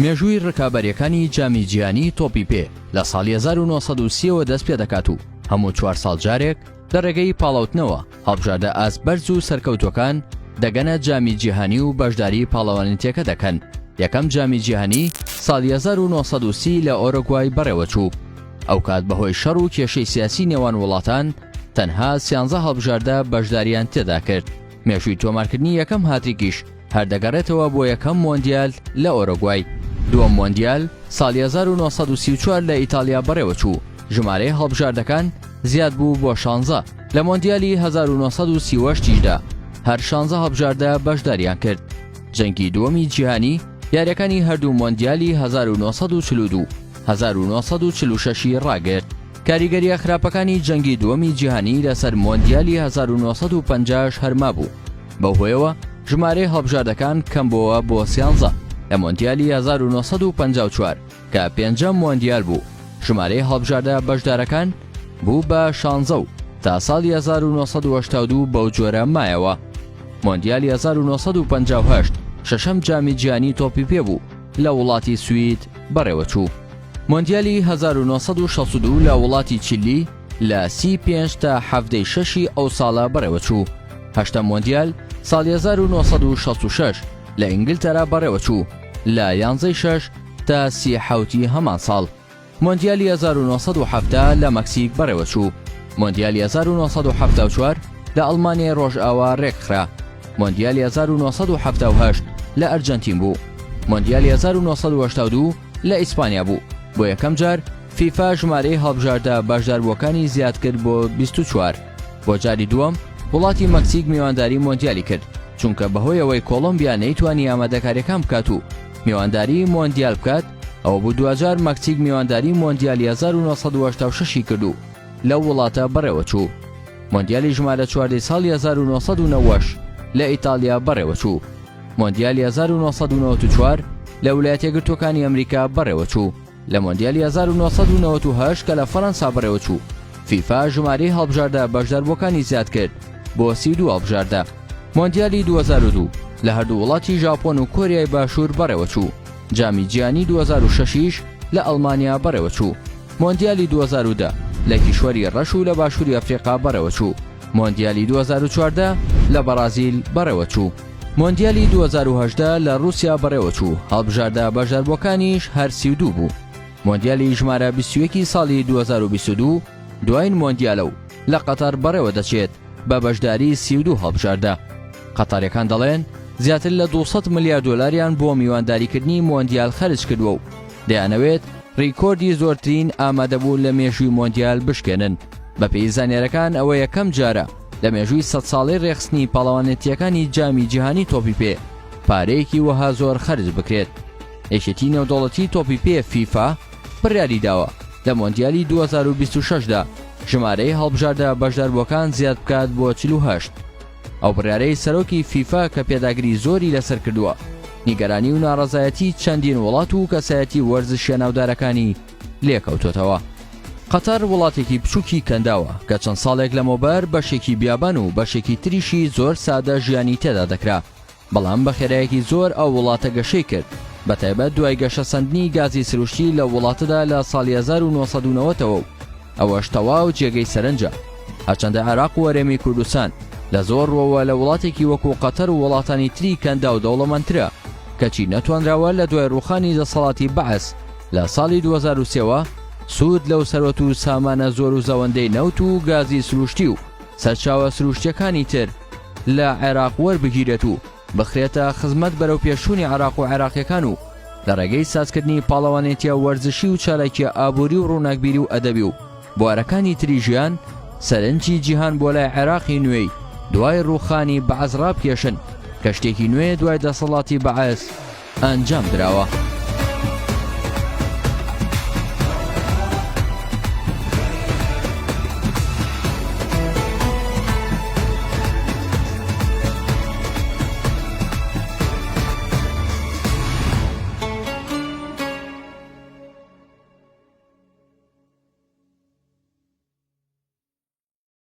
مێژووی ڕکابەریەکانی جامی جیهانی تۆپی پێ لە ساڵی 1930ەوە دەست پێ دەکات و هەموو 4 ساڵ جارێک لە ڕێگەی پاڵەوتنەوە هەڵبژاردە ئاست بەرز و سەرکەوتوەکان دەگەنە جامی جیهانی و بەشداری پاڵەوانیتەکە دەکەن. یەکەم جامی جیهانی ساڵی 1930 لە ئۆروگوای بەڕێوەچوو. ئەو کات بەهۆی شەڕ و کێشەی سیاسی نێوان وڵاتان تەنها 13 هەڵبژاردە بەشداریان تێدا کرد. مێژووی تۆمارکردنی یەکەم هاتریکیش هەردەگەڕێتەوە بۆ یەکەم مۆندیال لە ئۆروگوای. دووەم مۆندیال ساڵی 1934 لە ئیتالیا بەڕێوەچوو. ژمارەی هەڵبژاردەکان زیاد بوو بۆ 16. لە مۆندیالی 1938دا هەر 16 هەڵبژاردە بەشداریان کرد. جەنگی دووەمی جیهانی یاریەکانی هەردوو مۆندیالی 1942 1946 ڕاگرت. کاریگەریە خراپەکانی جەنگی دووەمی جیهانی لەسەر مۆندیالی 1950 هەرما بوو. بەو هۆیەوە ژمارەی هەڵبژاردەکان کەم بووە بۆ 13. لە مۆندیالی 1954 کە پێنجەم مۆندیال بوو ژمارەی هەڵبژاردە بەشدارەکان بوو بە 16 و تا ساڵی 1982 بەو جۆرە مایەوە. مۆندیالی 1958 شەشەم جامی جیهانی تۆپی پێ بوو لە وڵاتی سوید بەڕێوەچوو. مۆندیالی 1962 لە وڵاتی چیلی لە 35 تا 76 ئەو ساڵە بەڕێوەچوو. هەشتەم مۆندیال ساڵی 1966 لە ئینگلتەرا بەڕێوەچوو لە 11 تا 37 هەمان ساڵ. مۆندیالی 1970 لە مەکسیک بەڕێوەچوو. مۆندیالی 1974 لە ئەڵمانیا ڕۆژئاوا ڕێکخرا. مۆندیالی 1978 لە ئەرجەنتین بوو. مۆندیالی 1982 لە ئیسپانیا بوو. بۆ یەکەم جار فیفا ژمارەی هەڵبژاردە بەشداربووەکانی زیاد کرد بۆ 24. بۆ جاری دووەم وڵاتی مەکسیک میوانداری مۆندیالی کرد چونکە بەهۆی ئەوەی کۆڵۆمبیا نەیتوانی ئامادەکاریەکان بکات و میوانداری مۆندیال بکات ئەوە بوو دوجار مەکسیک میوانداری مۆندیالی 1986 کردو لە وڵاتە بەڕێوەچوو. مۆندیالی ژمارە 14 ساڵی 1990 لە ئیتالیا بەڕێوەچوو. مۆندیالی 1994 لە ویلایەتە یەکگرتووەکانی ئەمریکا بەڕێوەچوو. لە مۆندیالی 1998 کە لە فەڕەنسا بەڕێوەچوو فیفا ژمارەی هەڵبژاردە بەشداربووەکانی زیاد کرد بۆ 32 هەڵبژاردە. مۆندیالی 2002 لە هەردوو وڵاتی ژاپۆن و کۆریای باشوور بەڕێوەچوو. جامی جیهانی 2006 لە ئەڵمانیا بەڕێوەچوو. مۆندیالی 2010 لە کیشوەری ڕەش و لە باشووری ئەفریقا بەڕێوەچوو. مۆندیالی 2014 لە بەرازیل بەڕێوەچوو. مۆندیالی 2018 لە رووسیا بەڕێوەچوو. هەڵبژاردە بەشداربووەکانیش هەر 32 بوو. مۆندیالی ژمارە 21 ساڵی 2022 دوایین مۆندیالە و لە قەتەر بەڕێوە دەچێت بە بەشداری 32 هەڵبژاردە. قەتاریەکان دەڵێن زیاتر لە 200 ملیار دۆلاریان بۆ میوانداریکردنی مۆندیال خەرج کردووە و دەیانەوێت ڕیکۆردی زۆرترین ئامادەبوو لە مێژووی مۆندیال بشکێنن. بە پێی زانیاریەکان ئەوە یەکەم جارە لە مێژووی 100 ساڵەی ڕێخستنی پاڵەوانێتیەکانی جامی جیهانی تۆپی پێ پارەیەکی وەها زۆر خەرج بکرێت. یەکێتی نێودەوڵەتی تۆپی پێ فیفا بڕیاری داوە لە مۆندیالی 2026دا ژمارەی هەڵبژاردە بەشداربووەکان زیاد بکات بۆ 48. ئەو بڕیارەی سەرۆکی فیفا کە پێداگری زۆری لەسەر کردووە نیگەرانی و ناڕەزایەتی چەندین وڵات و کەسایەتی وەرزشیە ناودارەکانی لێکەوتۆتەوە. قەتەر وڵاتێکی بچووکی کەنداوە کە چەند ساڵێک لەمەوبەر بەشێکی بیابان و بەشێکی تریشی زۆر سادە ژیانی تێدا دەکرا. بەڵام بە خێرایەکی زۆر ئەو وڵاتە گەشەی کرد بەتایبەت دوای گەشە سەندنی گازی سروشتی لە وڵاتەدا لە ساڵی 1990ەوە و ئەوەش تەواو جێگەی سەرنجە. هەرچەندە عێراق و وەرێمی کوردستان لە زۆر ڕۆوە لە وڵاتێکی وەکو قەتەر و وڵاتانی تری کەندا و دەوڵەمەندترە کەچی نەتوانراوە لە دوای ڕووخانی دەسەڵاتی بەعەس لە ساڵی 2003ەوە سوود لەو سەرۆت و سامانە زۆر و زەوەندەی نەوت و گازی سروشتی و سەرچاوە سروشتیەکانی تر لە عێراق وەربگیرێت و بخرێتە خزمەت بەرەو پێشوونی عێراق و عێراقیەکان و لە ڕێگەی سازکردنی پاڵەوانێتیە وەرزشی و چالاکیە ئابووری و ڕووناکبیری و ئەدەبی و بوارەکانی تری ژیان سەرنجی جیهان بۆ لای عێراقی نوێی دوای ڕووخانی بەعەز ڕابکێشن کە شتێکی نوێ دوای دەسەڵاتی بەعەز ئەنجام دراوە.